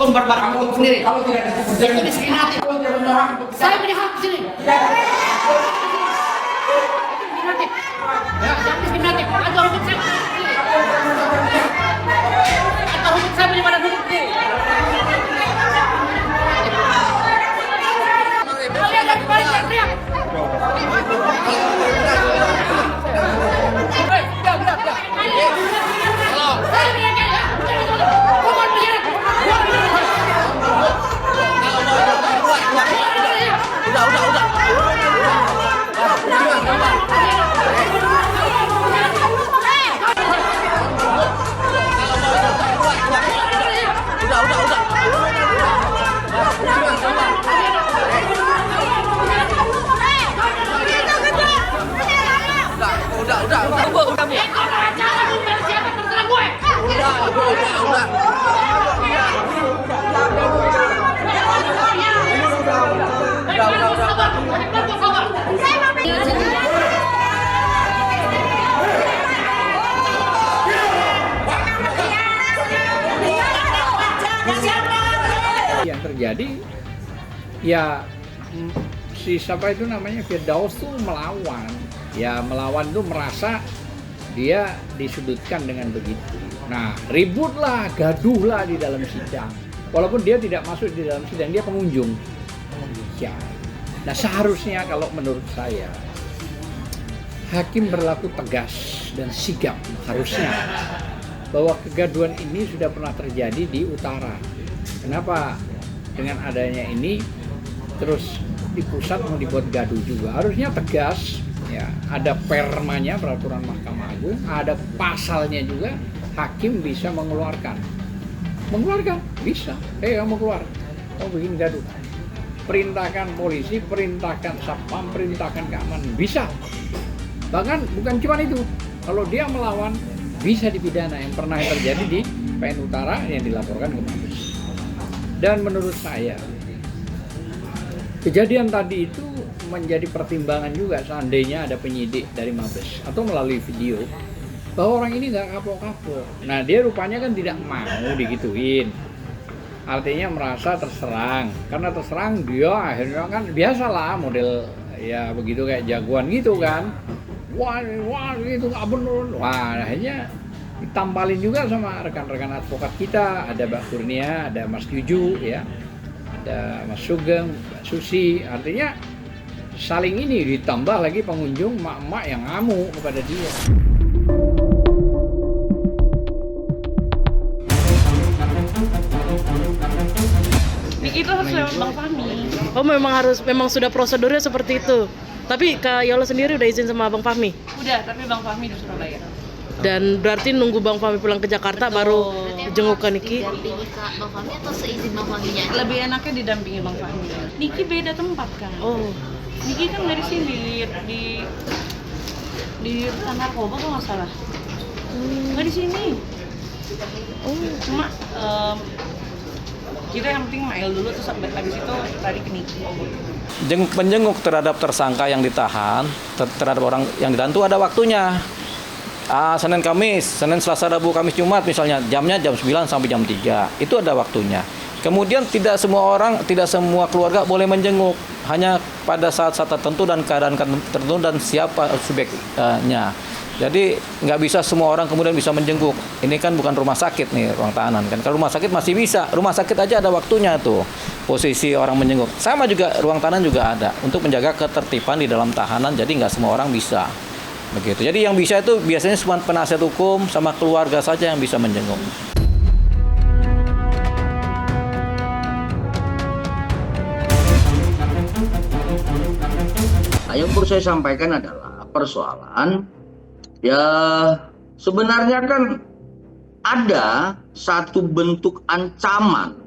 sumber barang Kalau sendiri. kalau tidak ada Itu diskriminatif. kalau tidak punya hak untuk Saya punya hak di sini. Diskriminatif. Ya, jangan diskriminatif. Atau hukum saya. Atau hukum saya punya badan hukum sendiri. Kalian jangan balik teriak. Hei, diam. Halo. Saya bilang ya. Bukan bilang. Udah. Yang terjadi ya si siapa itu namanya Firdaus tuh melawan tuh merasa dia disudutkan dengan begitu. Nah, ributlah, gaduhlah di dalam sidang. Walaupun dia tidak masuk di dalam sidang, dia pengunjung. Ya. Nah, seharusnya kalau menurut saya hakim berlaku tegas dan sigap harusnya bahwa kegaduhan ini sudah pernah terjadi di utara. Kenapa dengan adanya ini terus di pusat mau dibuat gaduh juga? Harusnya tegas, ya, ada permanya, peraturan Mahkamah Agung, ada pasalnya juga, hakim bisa mengeluarkan bisa. Kamu keluar, kamu bikin gaduh, perintahkan polisi, perintahkan satpam, perintahkan keamanan, bisa. Bahkan bukan cuma itu, kalau dia melawan bisa dipidana, yang pernah terjadi di PN Utara yang dilaporkan ke Mabes. Dan menurut saya kejadian tadi itu menjadi pertimbangan juga seandainya ada penyidik dari Mabes atau melalui video bahwa orang ini nggak kapok-kapok. Nah, dia rupanya kan tidak mau digituin. Artinya merasa terserang. Karena terserang dia akhirnya kan biasalah model ya begitu kayak jagoan gitu kan. Wah itu nggak bener. Wah, akhirnya ditampalin juga sama rekan-rekan advokat kita, ada Mbak Kurnia, ada Mas Juju, ya, ada Mas Sugeng, Mbak Susi. Artinya saling ini, ditambah lagi pengunjung emak-emak yang ngamuk kepada dia. Itu harus lewat Bang Fahmi. Oh, memang sudah prosedurnya seperti itu. Tapi Kak Yola sendiri udah izin sama Bang Fahmi? Udah, tapi Bang Fahmi di Surabaya. Dan berarti nunggu Bang Fahmi pulang ke Jakarta. Betul. Baru jenguk ke Niki. Didampingi Kak Bang Fahmi atau seizin Bang Fahminya? Lebih enaknya didampingi Bang Fahmi. Niki beda tempat kan. Oh. Niki kan dari sini di rutan narkoba kalau nggak salah. Nggak di sini. Oh. Cuma kita yang penting mail dulu terus habis itu tarik ke Niki. Penjenguk terhadap tersangka yang ditahan, terhadap orang yang ditahan itu ada waktunya. Senin Kamis, Senin Selasa Rabu Kamis Jumat misalnya, jamnya jam 9 sampai jam 3. Itu ada waktunya. Kemudian tidak semua orang, tidak semua keluarga boleh menjenguk, hanya pada saat-saat tertentu dan keadaan tertentu dan siapa subjeknya. Jadi nggak bisa semua orang kemudian bisa menjenguk. Ini kan bukan rumah sakit nih, ruang tahanan kan. Kalau rumah sakit masih bisa. Rumah sakit aja ada waktunya tuh. Posisi orang menjenguk. Sama juga ruang tahanan juga ada untuk menjaga ketertiban di dalam tahanan. Jadi nggak semua orang bisa. Begitu. Jadi yang bisa itu biasanya cuma penasihat hukum sama keluarga saja yang bisa menjenguk. Yang perlu saya sampaikan adalah persoalan ya sebenarnya kan ada satu bentuk ancaman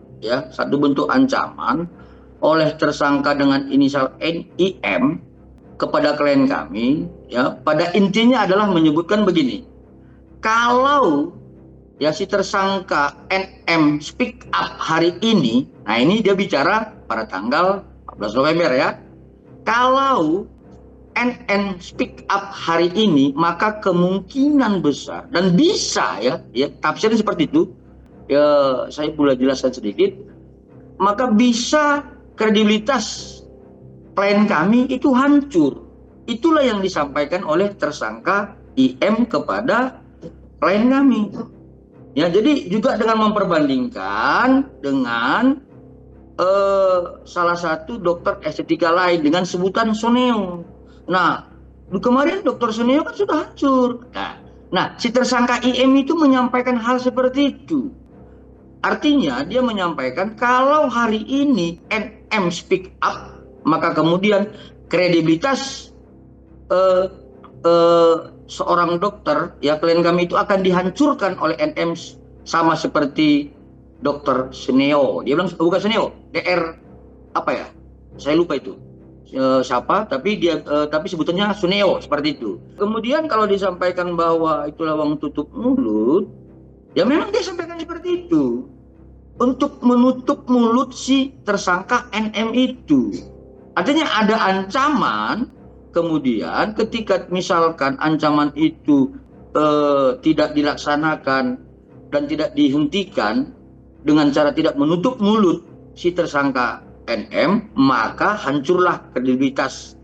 oleh tersangka dengan inisial NIM kepada klien kami, ya, pada intinya adalah menyebutkan begini, kalau ya si tersangka NM speak up hari ini, nah ini dia bicara pada tanggal 14 November ya, kalau NN speak up hari ini, maka kemungkinan besar dan bisa ya tafsirnya seperti itu. Ya, saya boleh jelaskan sedikit. maka bisa kredibilitas klien kami itu hancur. Itulah yang disampaikan oleh tersangka IM kepada klien kami. Ya, jadi juga dengan memperbandingkan dengan salah satu dokter estetika lain dengan sebutan Soneo. Nah, kemarin dokter Soneo kan sudah hancur. Nah, si tersangka IM itu menyampaikan hal seperti itu. Artinya dia menyampaikan kalau hari ini NM speak up, maka kemudian kredibilitas seorang dokter, ya klien kami itu akan dihancurkan oleh NM sama seperti dokter Seneo. Dia bilang bukan Seneo, DR apa ya? Saya lupa itu siapa, tapi tapi sebutannya Suneo seperti itu. Kemudian kalau disampaikan bahwa itu lawang tutup mulut, ya memang dia sampaikan seperti itu untuk menutup mulut si tersangka NM itu. Artinya ada ancaman. Kemudian ketika misalkan ancaman itu tidak dilaksanakan dan tidak dihentikan dengan cara tidak menutup mulut si tersangka NM, maka hancurlah kredibilitas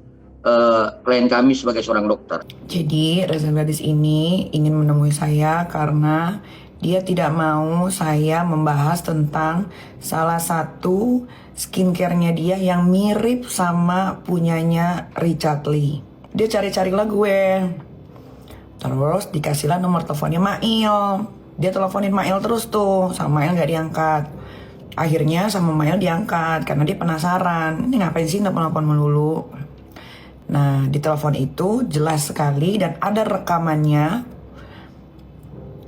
klien kami sebagai seorang dokter. Jadi Reza Gladys ini ingin menemui saya karena dia tidak mau saya membahas tentang salah satu skincare-nya dia yang mirip sama punyanya Richard Lee. Dia cari-carilah gue. Terus dikasihlah nomor teleponnya Mail. Dia teleponin Mail terus tuh, sama Mail gak diangkat. Akhirnya sama Mail diangkat karena dia penasaran. Ini ngapain sih nelpon-nelpon melulu? Nah, di telepon itu jelas sekali dan ada rekamannya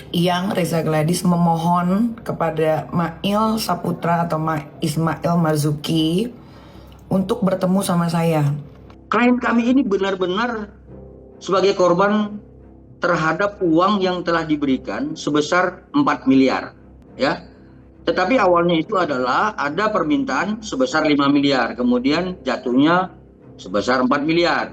yang Reza Gladys memohon kepada Mail Saputra atau Ismail Marzuki untuk bertemu sama saya. Klien kami ini benar-benar sebagai korban terhadap uang yang telah diberikan sebesar 4 miliar, ya. Tetapi awalnya itu adalah ada permintaan sebesar 5 miliar, kemudian jatuhnya sebesar 4 miliar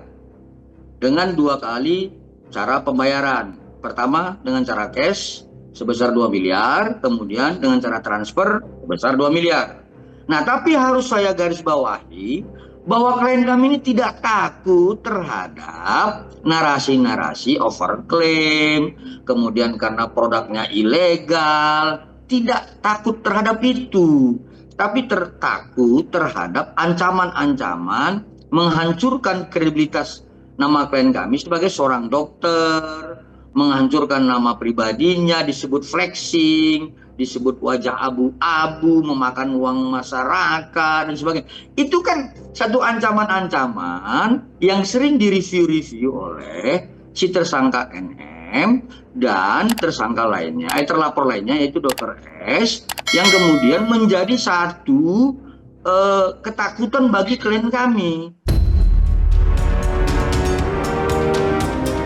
dengan 2 kali cara pembayaran. Pertama dengan cara cash sebesar 2 miliar, kemudian dengan cara transfer sebesar 2 miliar. Nah, tapi harus saya garis bawahi bahwa klien kami ini tidak takut terhadap narasi-narasi overclaim, kemudian karena produknya ilegal, tidak takut terhadap itu, tapi takut terhadap ancaman-ancaman menghancurkan kredibilitas nama klien kami sebagai seorang dokter, menghancurkan nama pribadinya, disebut flexing, disebut wajah abu-abu, memakan uang masyarakat dan sebagainya. Itu kan satu ancaman-ancaman yang sering direview-review oleh si tersangka NM dan tersangka lainnya, terlapor lainnya yaitu Dr. S, yang kemudian menjadi satu ketakutan bagi klien kami.